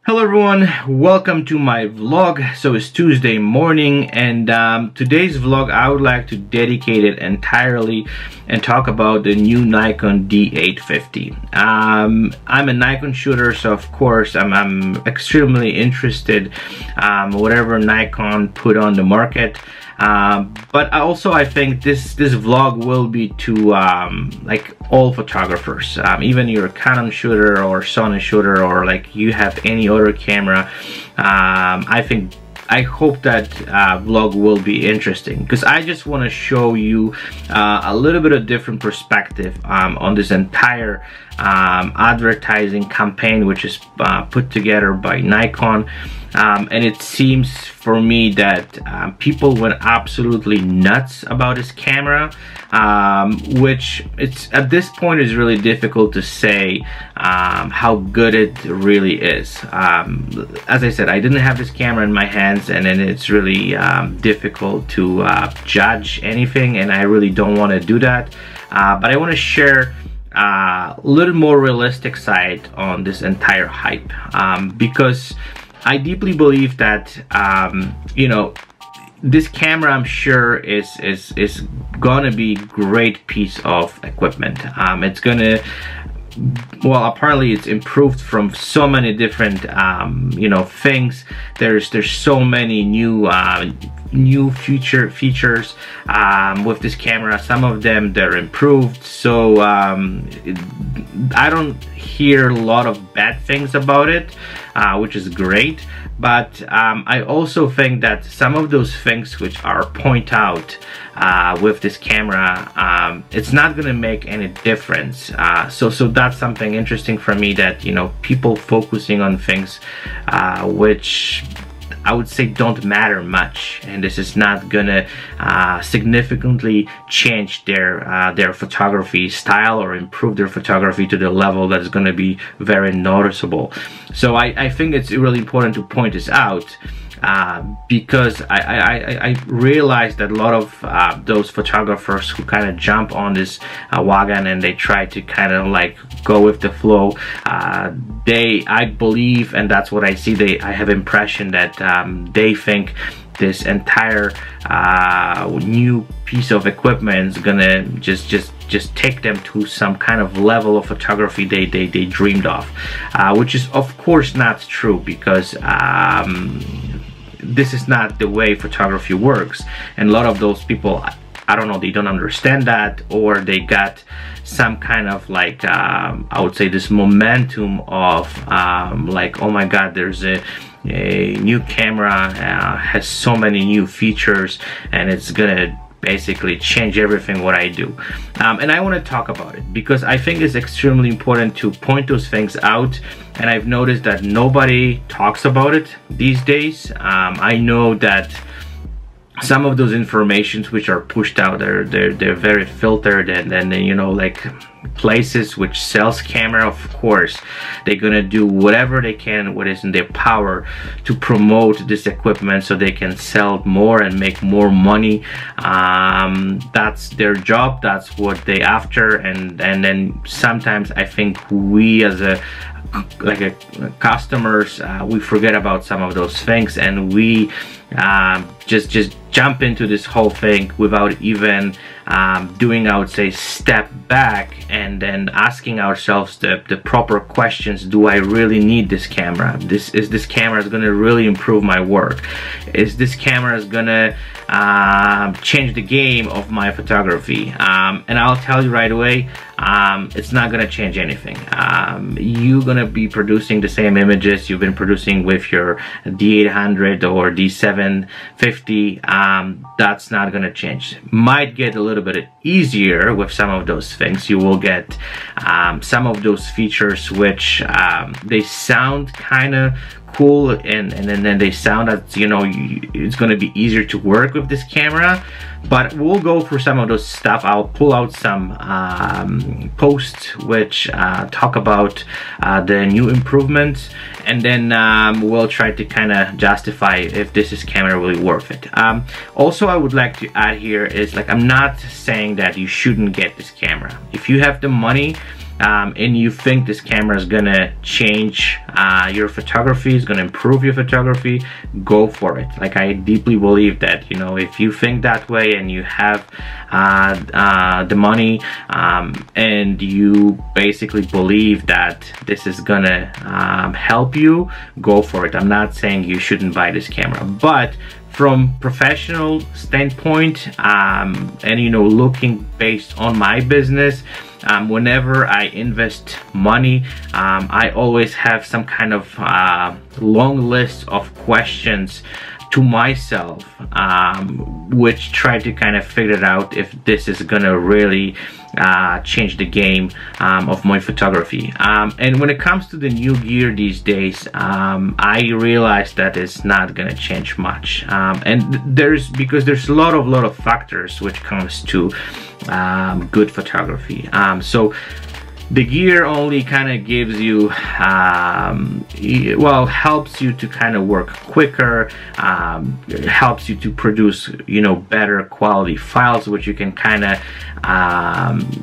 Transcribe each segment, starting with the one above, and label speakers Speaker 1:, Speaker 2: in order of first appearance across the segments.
Speaker 1: Hello everyone, welcome to my vlog. So it's Tuesday morning, and today's vlog I would like to dedicate it entirely and talk about the new Nikon D850. I'm a Nikon shooter, so of course I'm extremely interested whatever Nikon put on the market. But also I think this vlog will be to like all photographers, even you're a Canon shooter or Sony shooter, or like you have any other camera. I hope that vlog will be interesting, because I just want to show you a little bit of different perspective on this entire advertising campaign, which is put together by Nikon. And it seems for me that people went absolutely nuts about this camera, which it's at this point is really difficult to say how good it really is. As I said, I didn't have this camera in my hands, and then it's really difficult to judge anything, and I really don't want to do that. But I want to share a little more realistic side on this entire hype, because I deeply believe that you know, this camera, I'm sure, is gonna be great piece of equipment. It's gonna, well, apparently it's improved from so many different you know, things. There's so many new features with this camera. Some of them they're improved, so I don't hear a lot of bad things about it, which is great. But I also think that some of those things which are point out with this camera, it's not gonna make any difference. So that's something interesting for me, that, you know, people focusing on things which I would say don't matter much, and this is not gonna significantly change their photography style or improve their photography to the level that is gonna be very noticeable. So I think it's really important to point this out, because I realize that a lot of those photographers who kind of jump on this wagon and they try to kind of like go with the flow, I believe, and that's what I see, I have impression that they think this entire new piece of equipment is gonna just take them to some kind of level of photography they dreamed of, which is of course not true, because this is not the way photography works. And a lot of those people, I don't know, they don't understand that, or they got some kind of like I would say this momentum of like, oh my god, there's a new camera, has so many new features, and it's gonna basically change everything what I do. And I want to talk about it because I think it's extremely important to point those things out, and I've noticed that nobody talks about it these days. I know that some of those informations which are pushed out, they're very filtered, and then, you know, like places which sells camera, of course they're gonna do whatever they can, what is in their power, to promote this equipment so they can sell more and make more money. That's their job, that's what they after, and then sometimes I think we as a customers, we forget about some of those things, and we just jump into this whole thing without even doing, I would say, step back and then asking ourselves the proper questions. Do I really need this camera? Is this camera is gonna really improve my work? Is this camera is gonna change the game of my photography? And I'll tell you right away, it's not gonna change anything. You're gonna be producing the same images you've been producing with your D800 or D750. That's not gonna change. Might get a little bit easier with some of those things. You will get some of those features which they sound kind of cool, and then they sound that, you know, it's going to be easier to work with this camera. But we'll go through some of those stuff. I'll pull out some posts which talk about the new improvements, and then we'll try to kind of justify if this is camera really worth it. Also, I would like to add here is, like, I'm not saying that you shouldn't get this camera. If you have the money, and you think this camera is gonna change your photography, is gonna improve your photography, go for it. Like, I deeply believe that, you know, if you think that way and you have the money, and you basically believe that this is gonna help you, go for it. I'm not saying you shouldn't buy this camera, but from professional standpoint, and you know, looking based on my business, whenever I invest money, I always have some kind of long list of questions to myself, which try to kind of figure out if this is gonna really change the game of my photography. And when it comes to the new gear these days, I realize that it's not gonna change much, and because there's a lot of factors which comes to good photography. So the gear only kind of gives you, well, helps you to kind of work quicker, helps you to produce, you know, better quality files, which you can kind of,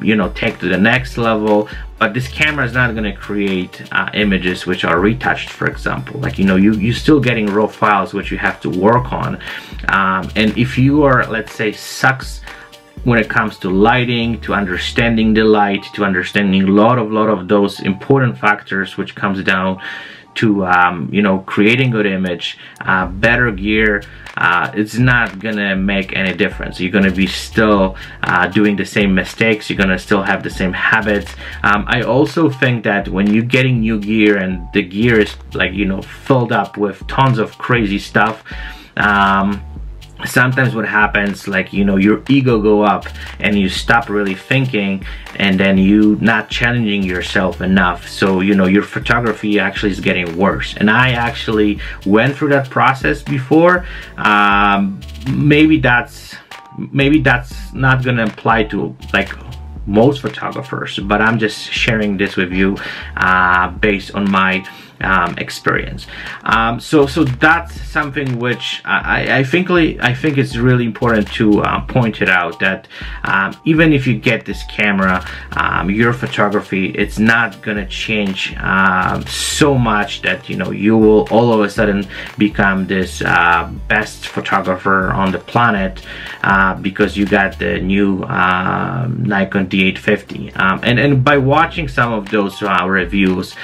Speaker 1: you know, take to the next level. But this camera is not going to create images which are retouched, for example. Like, you know, you're still getting raw files which you have to work on. And if you are, let's say, sucks when it comes to lighting, to understanding the light, to understanding a lot of those important factors which comes down to you know, creating good image, better gear, it's not gonna make any difference. You're gonna be still doing the same mistakes, you're gonna still have the same habits. I also think that when you're getting new gear and the gear is, like, you know, filled up with tons of crazy stuff, sometimes what happens, like, you know, your ego go up and you stop really thinking, and then you not challenging yourself enough, so, you know, your photography actually is getting worse. And I actually went through that process before. Maybe that's not gonna apply to, like, most photographers, but I'm just sharing this with you based on my experience. So that's something which I think it's really important to point it out, that even if you get this camera, your photography, it's not gonna change so much that, you know, you will all of a sudden become this best photographer on the planet because you got the new Nikon D850. And by watching some of those reviews,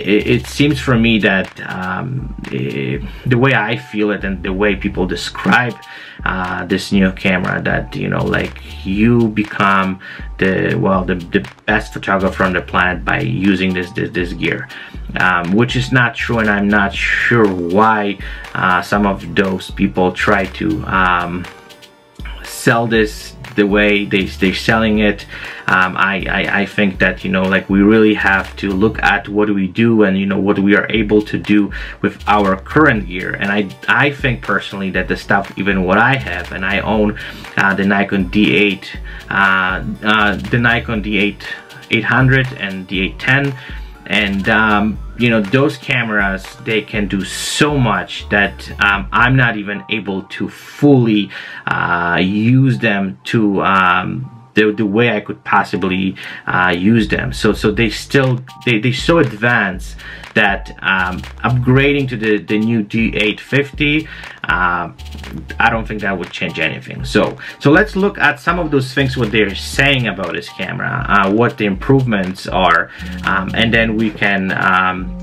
Speaker 1: it seems for me that the way I feel it and the way people describe this new camera, that, you know, like, you become the best photographer on the planet by using this gear, which is not true. And I'm not sure why some of those people try to sell this the way they're selling it. I think that, you know, like, we really have to look at what we do and, you know, what we are able to do with our current gear. And I think personally that the stuff, even what I have, and I own the Nikon D8, the Nikon D800 and D810, and you know, those cameras, they can do so much that I'm not even able to fully use them to the way I could possibly use them. So they're so advanced that upgrading to the new D850, I don't think that would change anything. So let's look at some of those things, what they're saying about this camera, what the improvements are, and then we can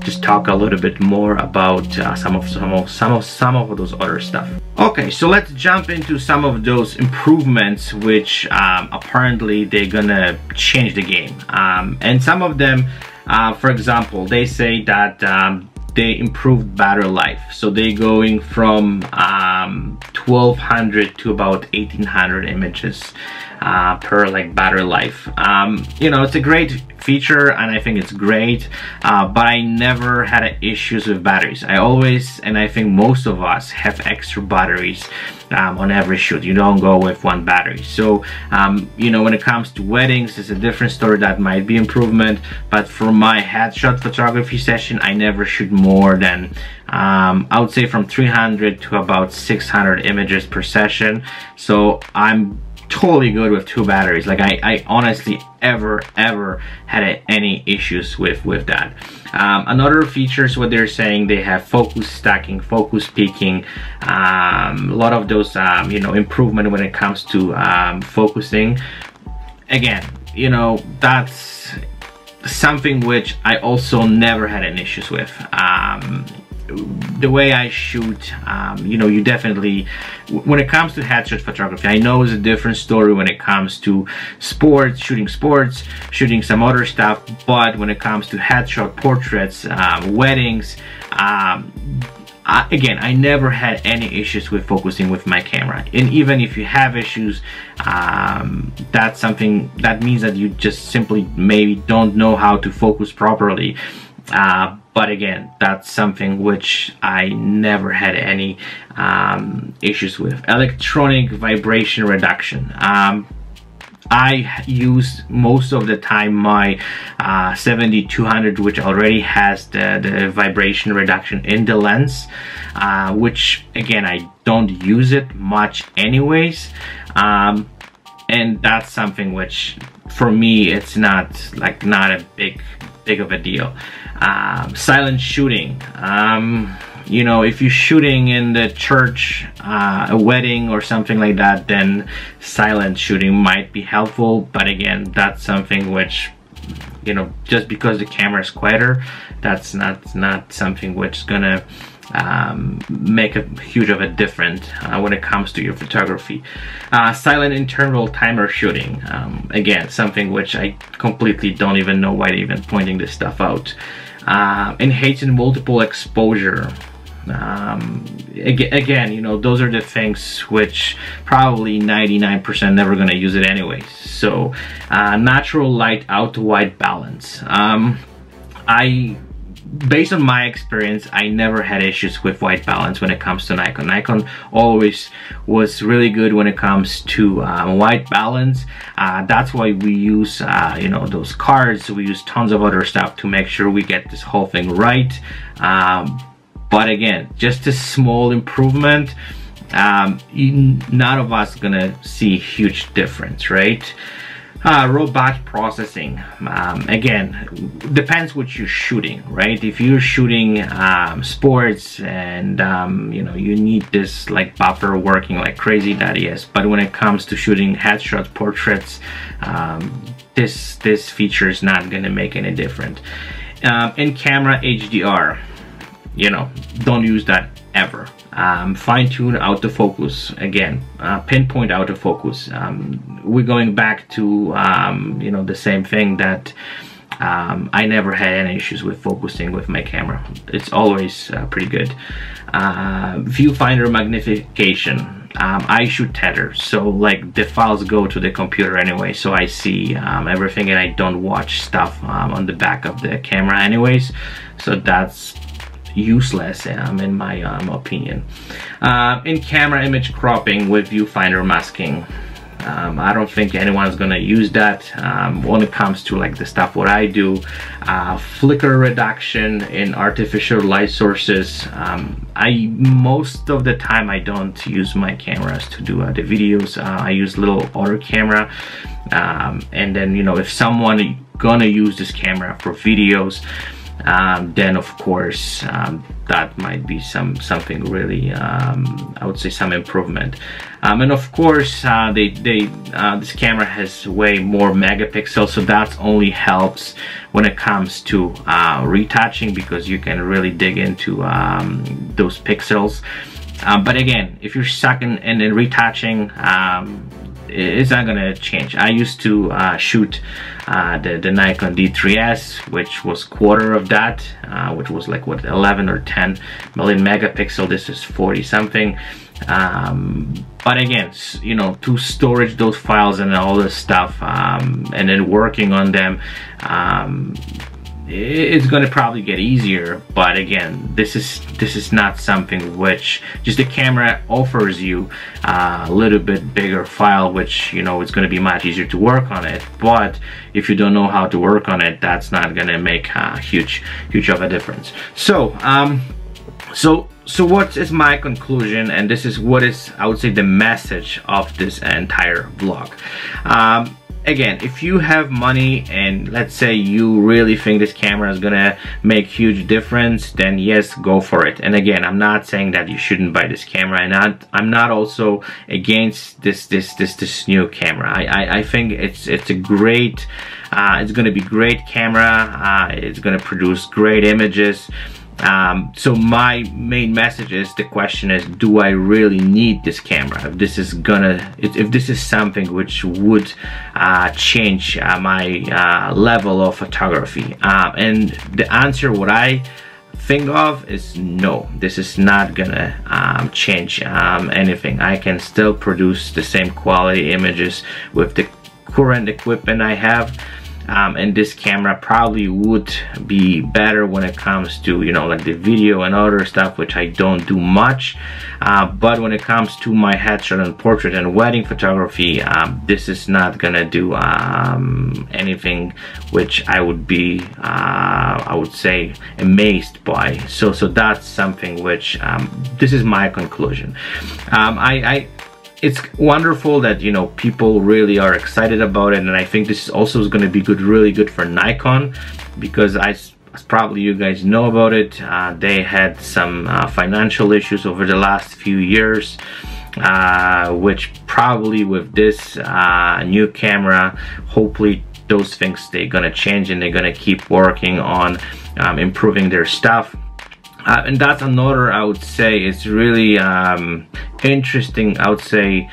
Speaker 1: just talk a little bit more about some of those other stuff. Okay, so let's jump into some of those improvements which apparently they're gonna change the game, and some of them, for example, they say that they improved battery life. So they're going from 1200 to about 1800 images per, like, battery life. You know, it's a great feature and I think it's great, but I never had issues with batteries. I always, and I think most of us, have extra batteries on every shoot. You don't go with one battery. So you know, when it comes to weddings, it's a different story. That might be improvement, but for my headshot photography session, I never shoot more than I would say from 300 to about 600 images per session. So I'm totally good with 2 batteries. Like I honestly ever had any issues with that. Another features, what they're saying, they have focus stacking, focus peaking, a lot of those you know, improvement when it comes to focusing. Again, you know, that's something which I also never had an issues with. The way I shoot, you know, you definitely, when it comes to headshot photography, I know it's a different story when it comes to sports, shooting some other stuff, but when it comes to headshot portraits, weddings, again, I never had any issues with focusing with my camera. And even if you have issues, that's something that means that you just simply maybe don't know how to focus properly. But again, that's something which I never had any issues with. Electronic vibration reduction. I use most of the time my 70-200, which already has the vibration reduction in the lens, which again, I don't use it much anyways. And that's something which for me, it's not a big of a deal. Silent shooting, you know, if you're shooting in the church, a wedding or something like that, then silent shooting might be helpful. But again, that's something which, you know, just because the camera is quieter, that's not something which is gonna make a huge of a difference when it comes to your photography. Silent interval timer shooting, again, something which I completely don't even know why they're even pointing this stuff out. Enhancing multiple exposure. Again, you know, those are the things which probably 99% never gonna use it anyway. So natural light out to white balance. Based on my experience, I never had issues with white balance when it comes to Nikon. Nikon always was really good when it comes to white balance. That's why we use, you know, those cards. We use tons of other stuff to make sure we get this whole thing right. But again, just a small improvement. None of us gonna see huge difference, right? Robot processing, again, depends what you're shooting, right? If you're shooting sports and you know, you need this like buffer working like crazy, that is. But when it comes to shooting headshots, portraits, this feature is not gonna make any difference. In camera HDR, you know, don't use that ever. Fine-tune autofocus, again, pinpoint autofocus. We're going back to you know, the same thing that I never had any issues with focusing with my camera. It's always pretty good. Viewfinder magnification. I shoot tether, so like the files go to the computer anyway, so I see everything, and I don't watch stuff on the back of the camera anyways, so that's useless in my opinion. In camera image cropping with viewfinder masking, I don't think anyone's gonna use that when it comes to like the stuff what I do. Flicker reduction in artificial light sources. Most of the time I don't use my cameras to do the videos. I use little other camera, and then, you know, if someone gonna use this camera for videos, then of course that might be something really, I would say, some improvement. And of course this camera has way more megapixels, so that only helps when it comes to retouching, because you can really dig into those pixels. But again, if you're stuck in retouching, it's not gonna change. I used to shoot the Nikon D3S, which was quarter of that, which was like what, 11 or 10 million megapixel. This is 40 something. But again, you know, to storage those files and all this stuff, and then working on them, it's gonna probably get easier. But again, this is not something which just the camera offers you a little bit bigger file, which, you know, it's gonna be much easier to work on it. But if you don't know how to work on it, that's not gonna make a huge of a difference. So so what is my conclusion, and this is what is, I would say, the message of this entire vlog. Again, if you have money and let's say you really think this camera is gonna make huge difference, then yes, go for it. And again, I'm not saying that you shouldn't buy this camera, and I'm not also against this new camera. I think it's a great, it's gonna be great camera. It's gonna produce great images. So my main message is, the question is, do I really need this camera? If this is if this is something which would change my level of photography, and the answer, what I think of, is no. This is not gonna change anything. I can still produce the same quality images with the current equipment I have. And this camera probably would be better when it comes to, you know, like the video and other stuff, which I don't do much. But when it comes to my headshot and portrait and wedding photography, this is not gonna do anything which I would be, I would say, amazed by. So that's something which, this is my conclusion. It's wonderful that, you know, people really are excited about it, and I think this also is going to be really good for Nikon, because as probably you guys know about it, they had some financial issues over the last few years, which probably with this new camera, hopefully those things, they're gonna change, and they're gonna keep working on improving their stuff. And that's another, I would say, it's really interesting, I would say,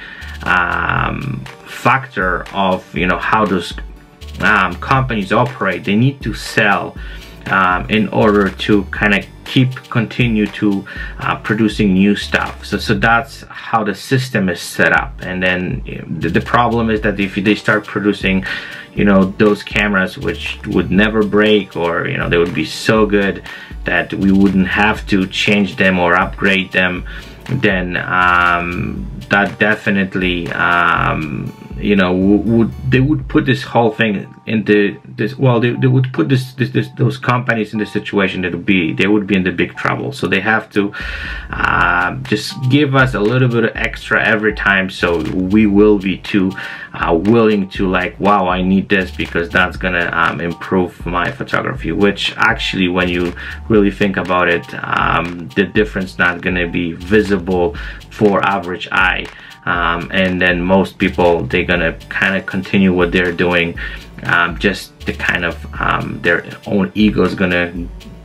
Speaker 1: factor of, you know, how those companies operate. They need to sell in order to kind of continue to producing new stuff. So that's how the system is set up. And then the problem is that if they start producing, you know, those cameras which would never break, or, you know, they would be so good that we wouldn't have to change them or upgrade them, then that definitely, you know, they would put this whole thing into this, well, they would put those companies in the situation that they would be in the big trouble. So they have to just give us a little bit of extra every time, so we will be too willing to, like, wow, I need this because that's gonna improve my photography, which actually, when you really think about it, the difference not gonna be visible for average eye. And then most people, they're gonna kind of continue what they're doing, just to kind of their own ego is gonna,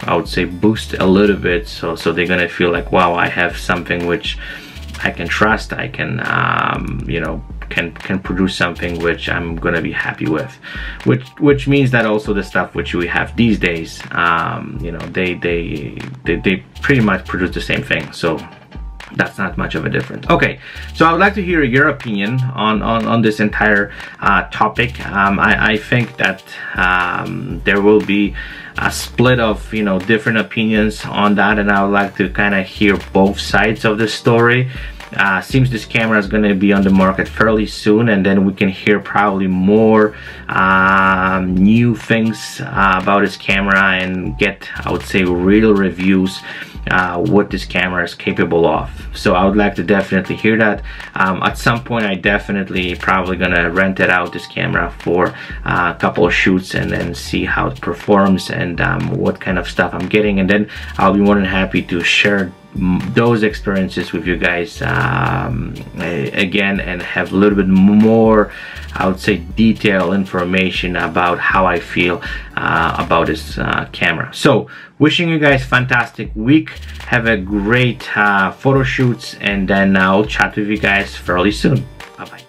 Speaker 1: I would say, boost a little bit, so they're gonna feel like, wow, I have something which I can trust, I can you know, can produce something which I'm gonna be happy with, which means that also the stuff which we have these days, you know, they pretty much produce the same thing, so that's not much of a difference. Okay, so I would like to hear your opinion on this entire topic. I think that there will be a split of, you know, different opinions on that, and I would like to kind of hear both sides of the story. Seems this camera is going to be on the market fairly soon, and then we can hear probably more new things about this camera, and get, I would say, real reviews what this camera is capable of. So I would like to definitely hear that. At some point, I definitely probably gonna rent it out, this camera, for a couple of shoots, and then see how it performs, and what kind of stuff I'm getting, and then I'll be more than happy to share those experiences with you guys again, and have a little bit more, I would say, detailed information about how I feel about this camera. So wishing you guys fantastic week, have a great photo shoots, and then I'll chat with you guys fairly soon. Bye bye.